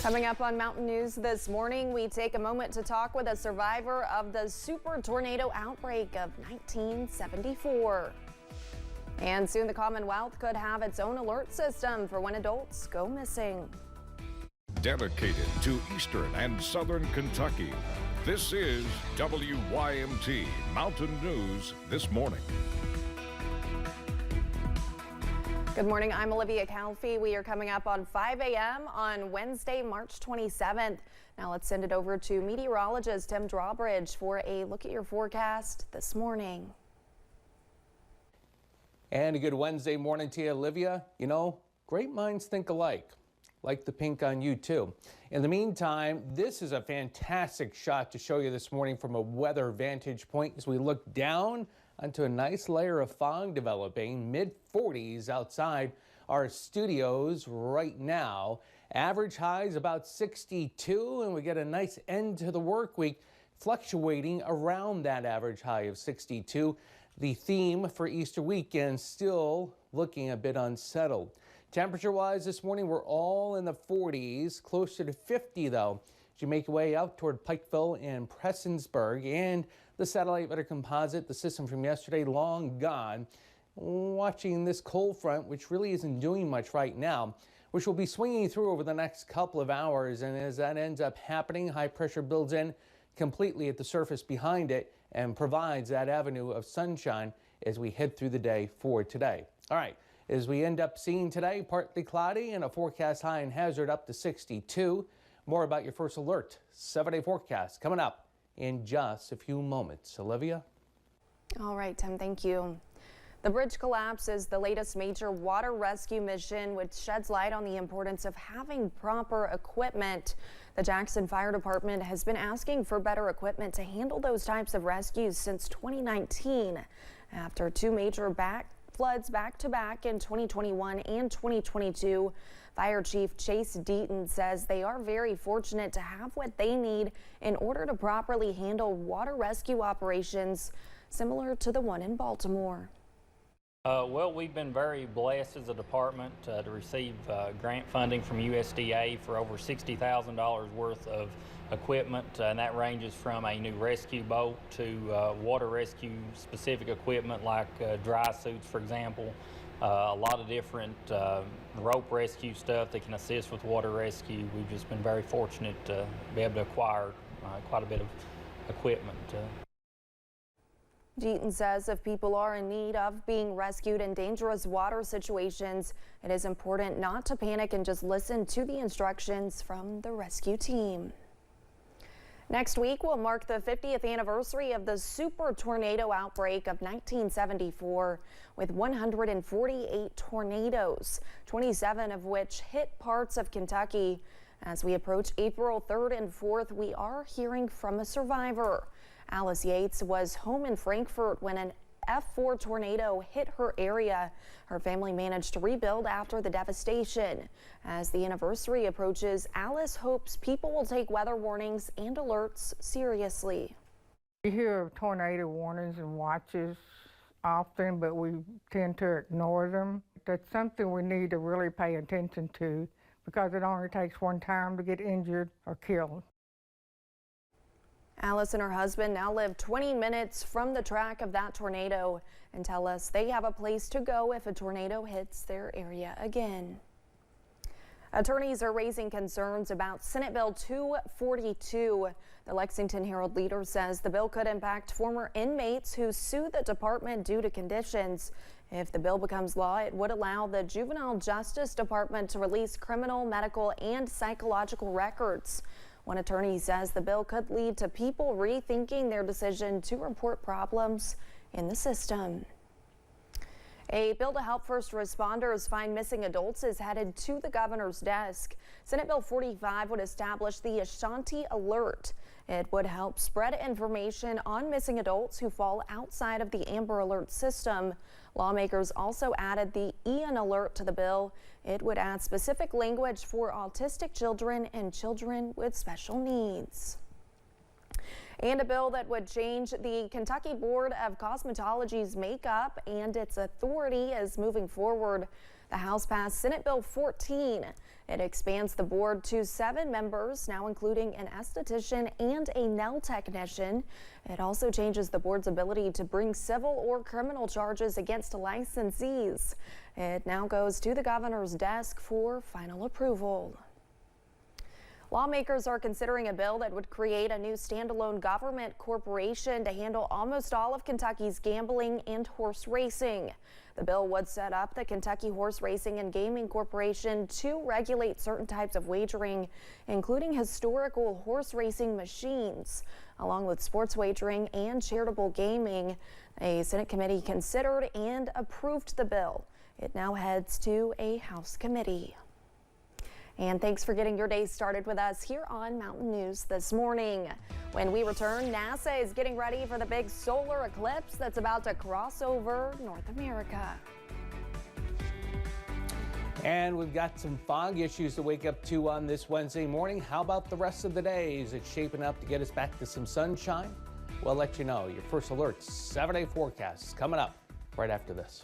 Coming up on Mountain News this morning, we take a moment to talk with a survivor of the super tornado outbreak of 1974. And soon the Commonwealth could have its own alert system for when adults go missing. Dedicated to Eastern and Southern Kentucky, this is WYMT Mountain News This Morning. Good morning, I'm Olivia Calfee. We are coming up on 5 a.m. on Wednesday, March 27th. Now let's send it over to meteorologist Tim Drawbridge for a look at your forecast this morning. And a good Wednesday morning to you, Olivia. You know, great minds think alike. Like the pink on you too. In the meantime, this is a fantastic shot to show you this morning from a weather vantage point as we look down onto a nice layer of fog developing, mid-40s outside our studios right now. Average highs about 62, and we get a nice end to the work week, fluctuating around that average high of 62. The theme for Easter weekend still looking a bit unsettled. Temperature-wise this morning, we're all in the 40s, closer to 50 though, as you make your way out toward Pikeville and Prestonsburg. And the satellite weather composite, the system from yesterday, long gone. Watching this cold front, which really isn't doing much right now, which will be swinging through over the next couple of hours. And as that ends up happening, high pressure builds in completely at the surface behind it and provides that avenue of sunshine as we head through the day for today. All right, as we end up seeing today, partly cloudy and a forecast high and hazard up to 62. More about your first alert 7-day forecast coming up in just a few moments. Olivia? All right, Tim, thank you. The bridge collapse is the latest major water rescue mission, which sheds light on the importance of having proper equipment. The Jackson Fire Department has been asking for better equipment to handle those types of rescues since 2019. After two major floods back-to-back in 2021 and 2022, Fire Chief Chase Deaton says they are very fortunate to have what they need in order to properly handle water rescue operations similar to the one in Baltimore. Well, we've been very blessed as a department to receive grant funding from USDA for over $60,000 worth of equipment, and that ranges from a new rescue boat to water rescue specific equipment like dry suits, for example. A lot of different rope rescue stuff that can assist with water rescue. We've just been very fortunate to be able to acquire quite a bit of equipment. Deaton says if people are in need of being rescued in dangerous water situations, it is important not to panic and just listen to the instructions from the rescue team. Next week will mark the 50th anniversary of the super tornado outbreak of 1974, with 148 tornadoes, 27 of which hit parts of Kentucky. As we approach April 3rd and 4th, we are hearing from a survivor. Alice Yates was home in Frankfort when an F4 tornado hit her area. Her family managed to rebuild after the devastation. As the anniversary approaches, Alice hopes people will take weather warnings and alerts seriously. We hear of tornado warnings and watches often, but we tend to ignore them. That's something we need to really pay attention to because it only takes one time to get injured or killed. Alice and her husband now live 20 minutes from the track of that tornado and tell us they have a place to go if a tornado hits their area again. Attorneys are raising concerns about Senate Bill 242. The Lexington Herald Leader says the bill could impact former inmates who sue the department due to conditions. If the bill becomes law, it would allow the Juvenile Justice Department to release criminal, medical, and psychological records. One attorney says the bill could lead to people rethinking their decision to report problems in the system. A bill to help first responders find missing adults is headed to the governor's desk. Senate Bill 45 would establish the Ashanti Alert. It would help spread information on missing adults who fall outside of the Amber Alert system. Lawmakers also added the Ian Alert to the bill. It would add specific language for autistic children and children with special needs. And a bill that would change the Kentucky Board of Cosmetology's makeup and its authority is moving forward. The House passed Senate Bill 14. It expands the board to 7 members, now including an esthetician and a nail technician. It also changes the board's ability to bring civil or criminal charges against licensees. It now goes to the governor's desk for final approval. Lawmakers are considering a bill that would create a new standalone government corporation to handle almost all of Kentucky's gambling and horse racing. The bill would set up the Kentucky Horse Racing and Gaming Corporation to regulate certain types of wagering, including historical horse racing machines, along with sports wagering and charitable gaming. A Senate committee considered and approved the bill. It now heads to a House committee. And thanks for getting your day started with us here on Mountain News this morning. When we return, NASA is getting ready for the big solar eclipse that's about to cross over North America. And we've got some fog issues to wake up to on this Wednesday morning. How about the rest of the day? Is it shaping up to get us back to some sunshine? We'll let you know. Your first alert 7-day forecast is coming up right after this.